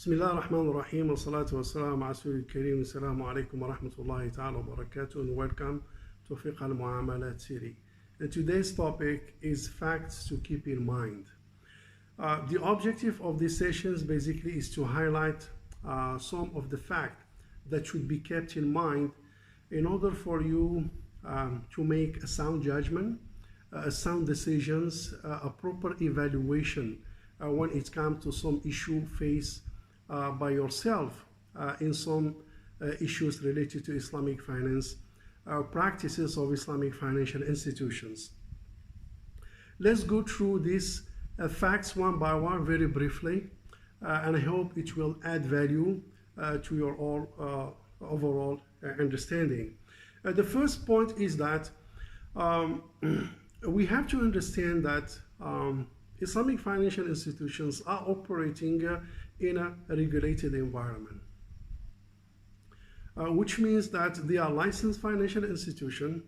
بسم الله الرحمن الرحيم والصلاة والسلام على رسول الكريم. السلام عليكم ورحمة الله تعالى وبركاته, and welcome to Fiqh Al Muamalat series. And today's topic is facts to keep in mind. The objective of these sessions basically is to highlight some of the facts that should be kept in mind in order for you to make a sound judgment, sound decisions, a proper evaluation when it comes to some issue faced by yourself in some issues related to Islamic finance, practices of Islamic financial institutions. Let's go through these facts one by one very briefly, and I hope it will add value to your overall understanding. The first point is that we have to understand that Islamic financial institutions are operating in a regulated environment, which means that they are licensed financial institutions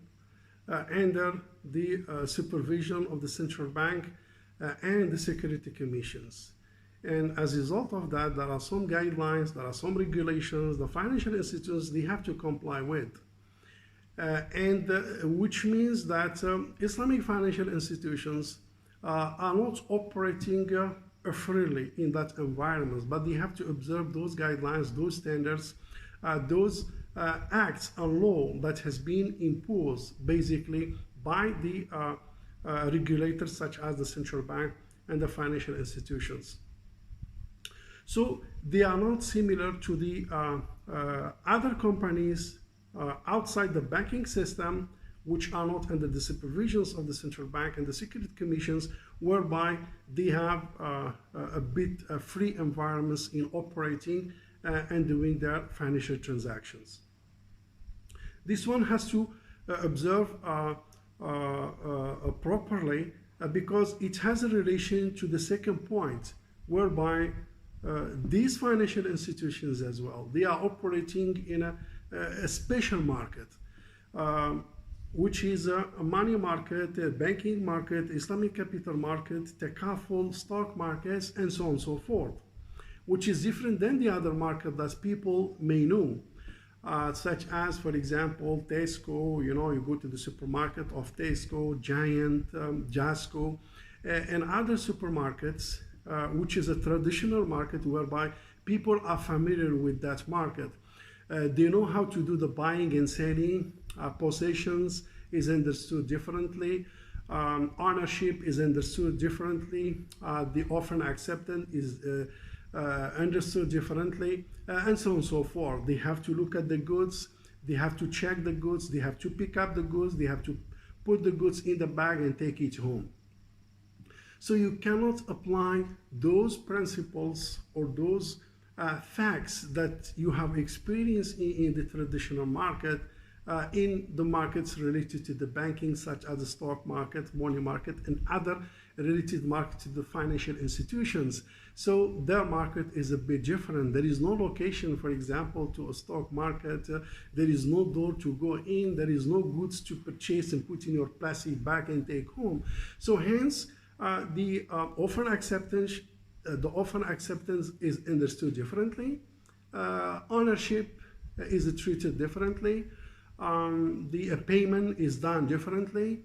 under the supervision of the central bank and the security commissions. And as a result of that, there are some guidelines, there are some regulations the financial institutions they have to comply with. Which means that Islamic financial institutions are not operating freely in that environment, but they have to observe those guidelines, those standards, those acts and law that has been imposed basically by the regulators such as the central bank and the financial institutions. So they are not similar to the other companies outside the banking system, which are not under the supervisions of the central bank and the security commissions, whereby they have a bit free environments in operating and doing their financial transactions. This one has to observe properly because it has a relation to the second point, whereby these financial institutions as well, they are operating in a special market, which is a money market, a banking market, Islamic capital market, takaful, stock markets, and so on and so forth, which is different than the other market that people may know, such as, for example, Tesco. You know, you go to the supermarket of Tesco, Giant, Jasco, and other supermarkets, which is a traditional market whereby people are familiar with that market. They know how to do the buying and selling. Possessions is understood differently. Ownership is understood differently. The offer acceptance is understood differently, and so on and so forth. They have to look at the goods. They have to check the goods. They have to pick up the goods. They have to put the goods in the bag and take it home. So you cannot apply those principles or those facts that you have experienced in the traditional market in the markets related to the banking, such as the stock market, money market, and other related markets to the financial institutions. So their market is a bit different. There is no location, for example, to a stock market. There is no door to go in. There is no goods to purchase and put in your plastic bag and take home. So hence, the offer acceptance is understood differently. Ownership is treated differently. The payment is done differently.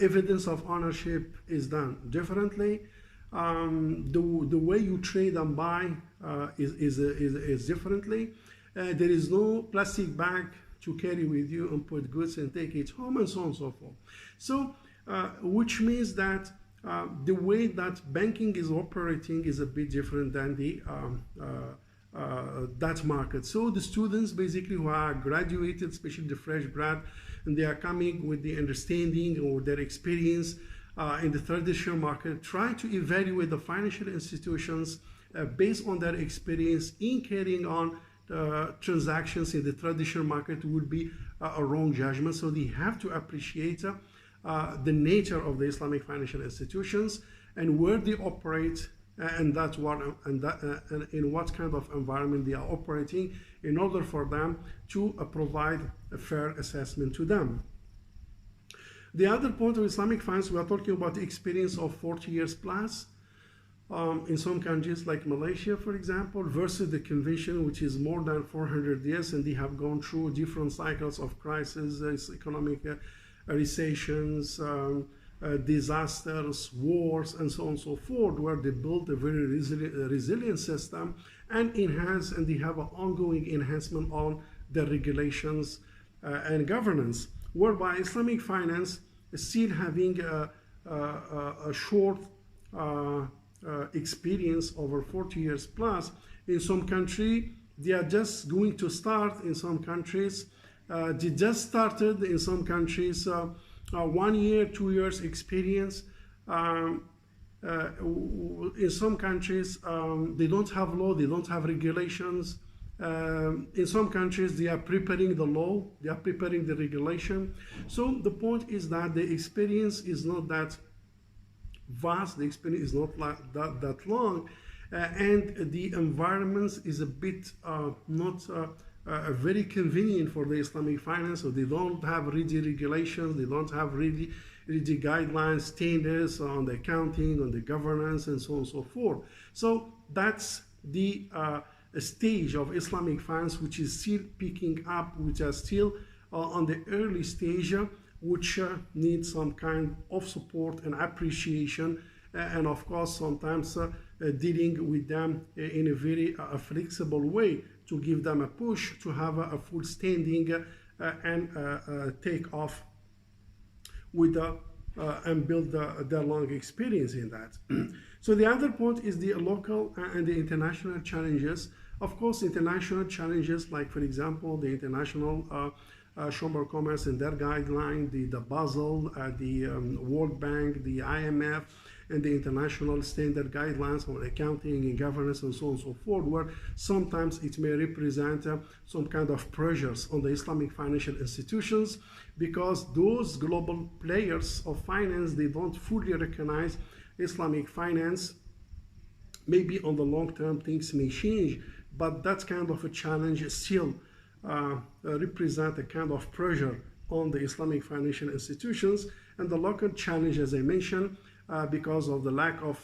Evidence of ownership is done differently. The way you trade and buy is differently. There is no plastic bag to carry with you and put goods and take it home, and so on and so forth. So, which means that the way that banking is operating is a bit different than the that market. So the students basically who are graduated, especially the fresh grad, and they are coming with the understanding or their experience in the traditional market, try to evaluate the financial institutions based on their experience in carrying on transactions in the traditional market would be a wrong judgment. So they have to appreciate the nature of the Islamic financial institutions and where they operate, and that's what and in what kind of environment they are operating, in order for them to provide a fair assessment to them. The other point of Islamic finance, we are talking about the experience of 40 years plus. in some countries like Malaysia, for example, versus the convention, which is more than 400 years, and they have gone through different cycles of crises, economic recessions, disasters, wars, and so on and so forth, where they built a very resilient system and enhance, and they have an ongoing enhancement on the regulations and governance, whereby Islamic finance is still having a short experience over 40 years plus. In some country, they are just going to start. In some countries, they just started. In some countries, 1 year, 2 years experience. In some countries, they don't have law, they don't have regulations. In some countries, they are preparing the law, they are preparing the regulation. So the point is that the experience is not that vast, the experience is not like that long, and the environment is a bit not very convenient for the Islamic finance. So they don't have rigid regulations, they don't have really rigid guidelines, standards on the accounting, on the governance, and so on and so forth. So that's the stage of Islamic finance, which is still picking up, which are still on the early stage, which need some kind of support and appreciation, and of course sometimes dealing with them in a very flexible way to give them a push to have a full standing and take off with and build their long experience in that. So the other point is the local and the international challenges. Of course, international challenges, like for example the international Chamber of Commerce and their guideline, the Basel, the World Bank, the IMF, and the international standard guidelines on accounting and governance and so on and so forth, where sometimes it may represent some kind of pressures on the Islamic financial institutions, because those global players of finance, they don't fully recognize Islamic finance. Maybe on the long term things may change, but that kind of a challenge still represent a kind of pressure on the Islamic financial institutions. And the local challenge, as I mentioned, because of the lack of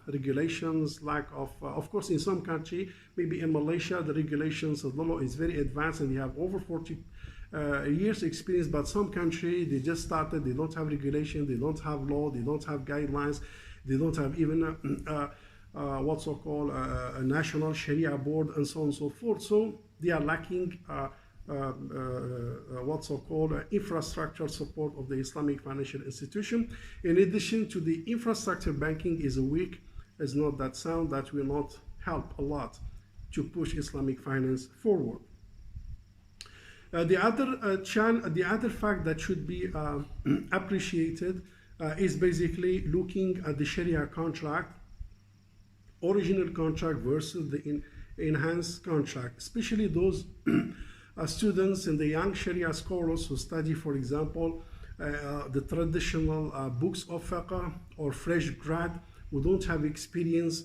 regulations, lack of course, in some country, maybe in Malaysia, the regulations of the law is very advanced and they have over 40 years experience, but some country, they just started, they don't have regulation, they don't have law, they don't have guidelines, they don't have even what's so called a national Sharia board and so on and so forth. So they are lacking what's so called infrastructure support of the Islamic financial institution. In addition to the infrastructure, banking is weak, is not that sound, that will not help a lot to push Islamic finance forward. The other fact that should be appreciated is basically looking at the Sharia contract, original contract versus the enhanced contract, especially those students and the young Sharia scholars who study, for example, the traditional books of fiqh, or fresh grad who don't have experience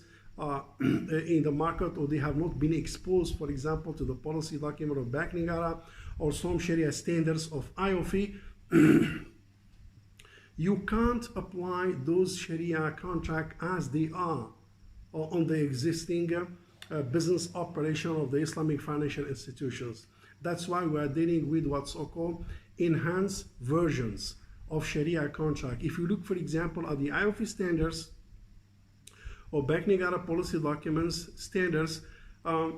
in the market, or they have not been exposed, for example, to the policy document of Bank Negara or some Sharia standards of IOFI. You can't apply those Sharia contracts as they are on the existing business operation of the Islamic financial institutions. That's why we are dealing with what's so-called enhanced versions of Sharia contract. If you look, for example, at the IOFI standards or Bank Negara policy documents standards,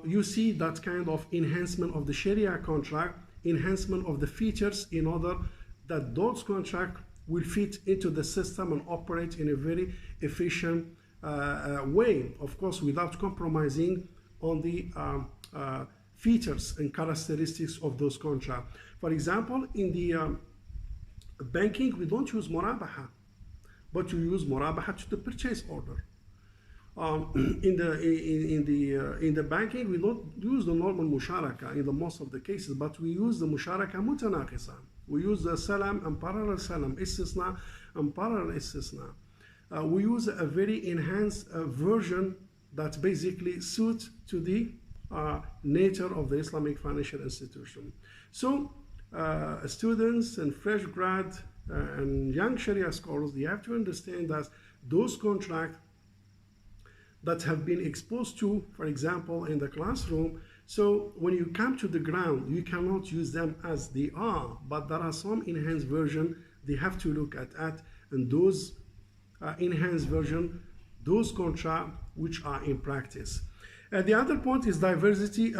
you see that kind of enhancement of the Sharia contract, enhancement of the features in order that those contracts will fit into the system and operate in a very efficient way, of course, without compromising on the features and characteristics of those contracts. For example, in the banking, we don't use murabaha, but we use murabaha to the purchase order. In the banking, we don't use the normal musharaka in the most of the cases, but we use the musharaka mutanaqisa. We use the salam and parallel salam, istisna and parallel istisna. We use a very enhanced version that basically suits to the nature of the Islamic financial institution. So students and fresh grad and young Sharia scholars, they have to understand that those contracts that have been exposed to, for example, in the classroom. So when you come to the ground, you cannot use them as they are, but there are some enhanced version they have to look at, and those enhanced version, those contracts which are in practice. The other point is diversity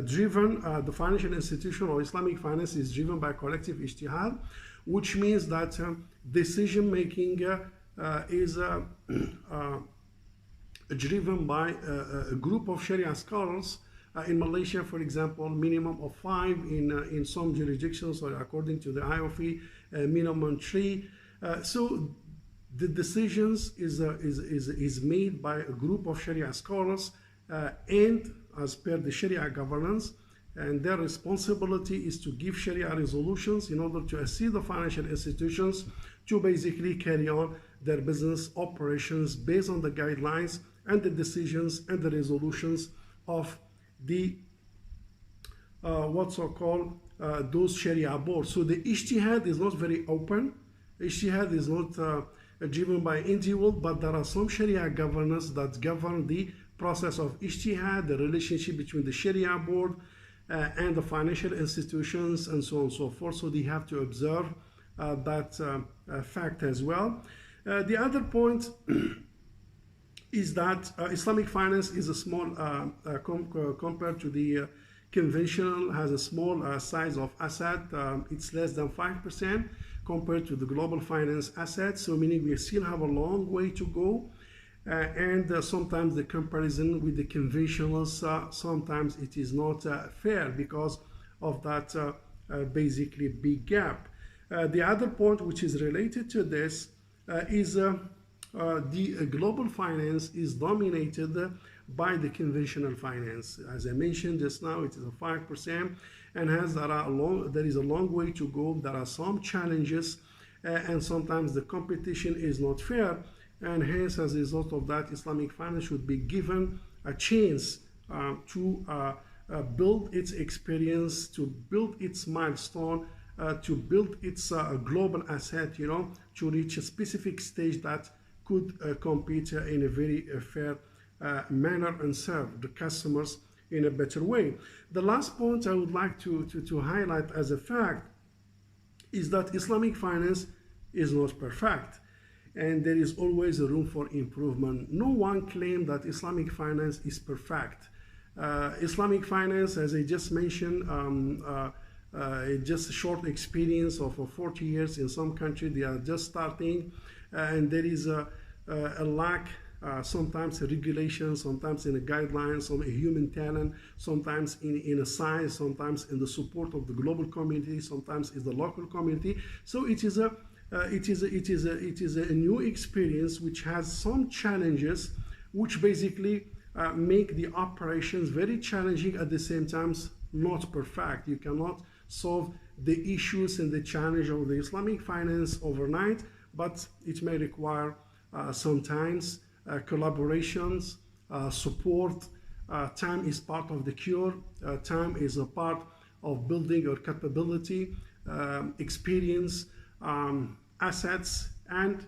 driven. The financial institution or Islamic finance is driven by collective ijtihad, which means that decision making is driven by a group of Sharia scholars. In Malaysia, for example, minimum of 5, in some jurisdictions, or according to the IOFI, minimum 3. So the decisions is made by a group of Sharia scholars and as per the Sharia governance, and their responsibility is to give Sharia resolutions in order to assist the financial institutions to basically carry on their business operations based on the guidelines and the decisions and the resolutions of the what's so called those Sharia boards. So the ijtihad is not very open. Ijtihad is not driven by individual, but there are some Sharia governance that govern the process of ijtihad, the relationship between the Sharia board and the financial institutions, and so on and so forth. So they have to observe that fact as well. The other point is that Islamic finance is a small, compared to the conventional, has a small size of asset. It's less than 5% compared to the global finance assets. So meaning we still have a long way to go. And sometimes the comparison with the conventionals, sometimes it is not fair because of that basically big gap. The other point which is related to this is the global finance is dominated by the conventional finance. As I mentioned just now, it is a 5%, and there is a long way to go. There are some challenges, and sometimes the competition is not fair, and hence as a result of that, Islamic finance should be given a chance to build its experience, to build its milestone, to build its global asset, to reach a specific stage that could compete in a very fair manner and serve the customers in a better way. The last point I would like to highlight as a fact is that Islamic finance is not perfect, and there is always a room for improvement. No one claims that Islamic finance is perfect. Islamic finance, as I just mentioned, just a short experience of 40 years in some countries. They are just starting, and there is a lack, sometimes a regulation, sometimes in a guidelines, some human talent, sometimes in a size, sometimes in the support of the global community, sometimes is the local community. So it is a new experience which has some challenges, which basically make the operations very challenging, at the same time not perfect. You cannot solve the issues and the challenge of the Islamic finance overnight, but it may require sometimes collaborations, support. Time is part of the cure. Time is a part of building your capability, experience, assets, and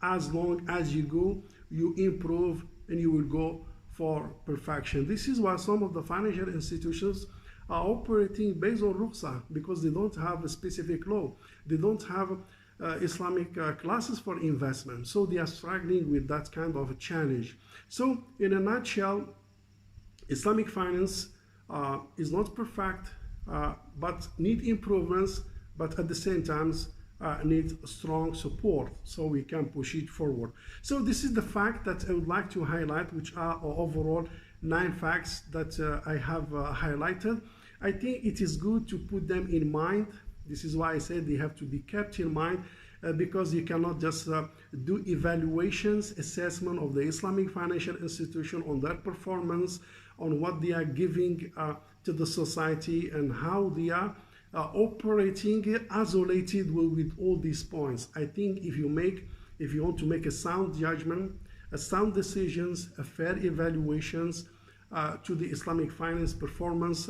as long as you go, you improve and you will go for perfection. This is why some of the financial institutions are operating based on rukhsa, because they don't have a specific law. They don't have Islamic classes for investment, so they are struggling with that kind of a challenge. So in a nutshell, Islamic finance is not perfect, but need improvements, but at the same time need strong support so we can push it forward. So this is the fact that I would like to highlight, which are overall 9 facts that I have highlighted. I think it is good to put them in mind. This is why I said they have to be kept in mind, because you cannot just do evaluations, assessment of the Islamic financial institution on their performance, on what they are giving to the society, and how they are operating isolated with all these points. I think if you want to make a sound judgment, a sound decisions, a fair evaluations to the Islamic finance performance,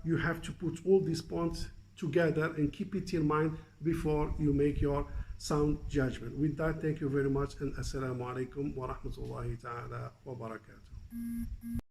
you have to put all these points together and keep it in mind before you make your sound judgment. With that, thank you very much, and assalamu alaikum wa rahmatullahi ta'ala wa barakatuh.